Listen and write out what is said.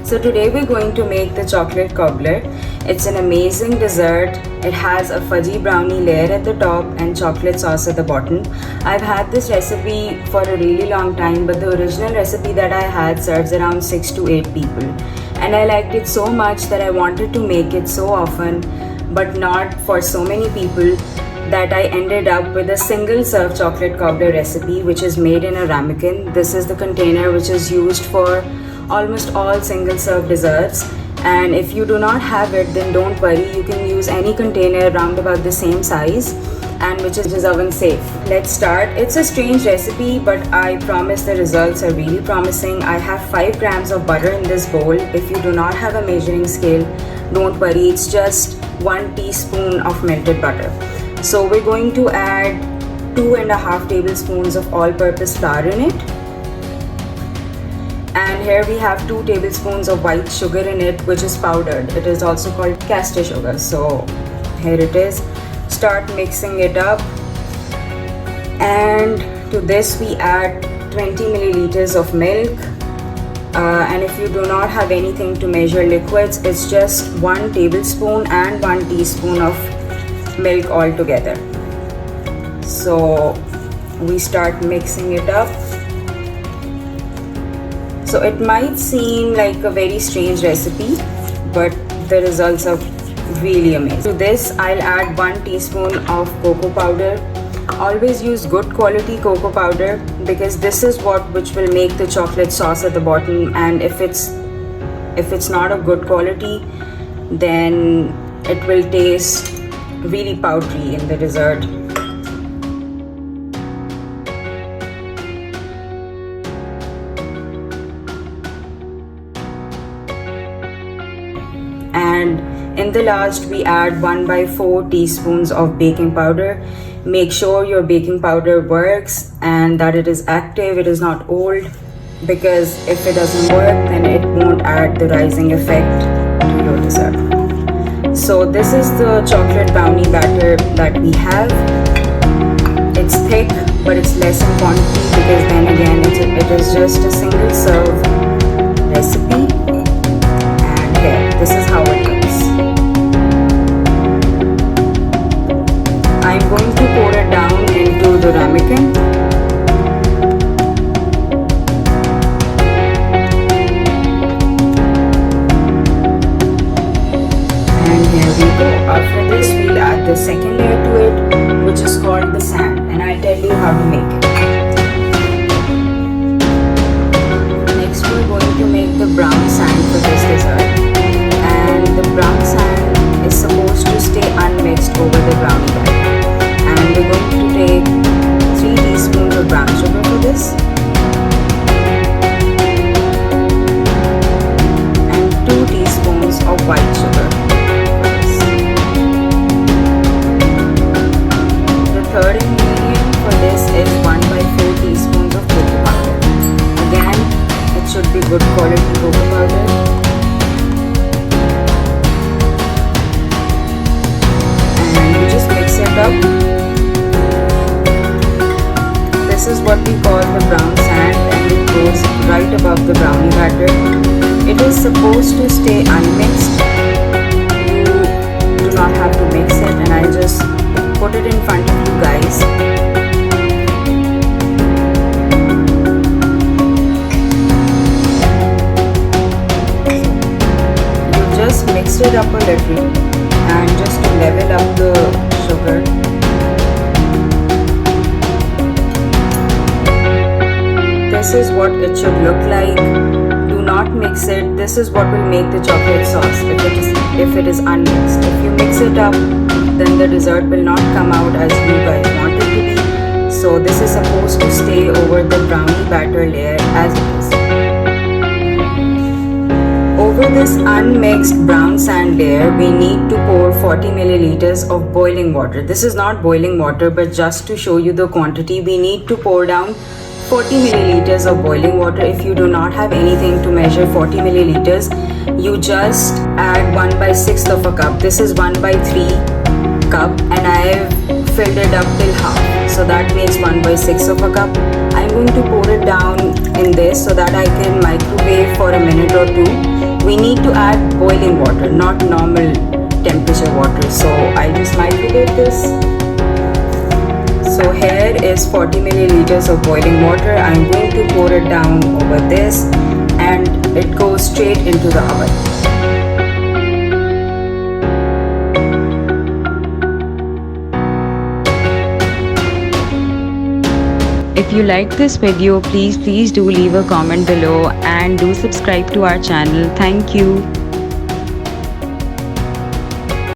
So today we're going to make the chocolate cobbler. It's an amazing dessert. It has a fudgy brownie layer at the top and chocolate sauce at the bottom. I've had this recipe for a really long time, but the original recipe that I had serves around 6 to 8 people. And I liked it so much that I wanted to make it so often, but not for so many people, that I ended up with a single serve chocolate cobbler recipe which is made in a ramekin. This is the container which is used for almost all single serve desserts, and if you do not have it, then don't worry, you can use any container around about the same size and which is oven safe. Let's start. It's a strange recipe, but I promise the results are really promising. I have 5 grams of butter in this bowl. If you do not have a measuring scale, don't worry, it's just 1 teaspoon of melted butter. So we're going to add 2.5 tablespoons of all-purpose flour in it. And here we have 2 tablespoons of white sugar in it, which is powdered. It is also called caster sugar. So here it is. Start mixing it up. And to this we add 20 milliliters of milk. And if you do not have anything to measure liquids, it's just 1 tablespoon and 1 teaspoon of milk all together. So we start mixing it up. So it might seem like a very strange recipe, but the results are really amazing. To this, I'll add 1 teaspoon of cocoa powder. Always use good quality cocoa powder because this is which will make the chocolate sauce at the bottom, and if it's not of good quality, then it will taste really powdery in the dessert. And in the last, we add 1/4 teaspoons of baking powder. Make sure your baking powder works and that it is active, it is not old, because if it doesn't work, then it won't add the rising effect to your dessert. So this is the chocolate brownie batter that we have. It's thick, but it's less in quantity because then again it is just a single serve recipe. And here, this is how it looks. I'm going to pour it down into the ramekin. And here we go. After this, we'll add the second layer to it, which is called the sand, and I'll tell you how to make it. Next, we're going to make the brown sand for this dessert. And the brown sand is supposed to stay unmixed over the brownie batter. And we're going to take 3 teaspoons of brown sugar for this, and 2 teaspoons of white sugar for this. The third ingredient for this is 1/4 teaspoons of cocoa powder. Again, it should be good quality cocoa powder. And you just mix it up. This is what we call the brown sand, and it goes right above the brownie batter. It is supposed to stay unmixed. You do not have to mix it, and I just put it in front of you guys. You just mix it up a little, and just to level up the sugar. This is what it should look like. Do not mix it. This is what will make the chocolate sauce if it is unmixed. If you mix it up, then the dessert will not come out as you guys want it to be. So this is supposed to stay over the brownie batter layer as it is. Over this unmixed brown sand layer, we need to pour 40 milliliters of boiling water. This is not boiling water, but just to show you the quantity, we need to pour down 40 milliliters of boiling water. If you do not have anything to measure 40 milliliters, you just add 1/6 of a cup. This is 1/3 cup, and I have filled it up till half, so that makes 1/6 of a cup. I'm going to pour it down in this so that I can microwave for a minute or two. We need to add boiling water, not normal temperature water, so I'll just microwave this. So here is 40 milliliters of boiling water. I'm going to pour it down over this, and it goes straight into the oven. If you liked this video, please do leave a comment below and do subscribe to our channel. Thank you.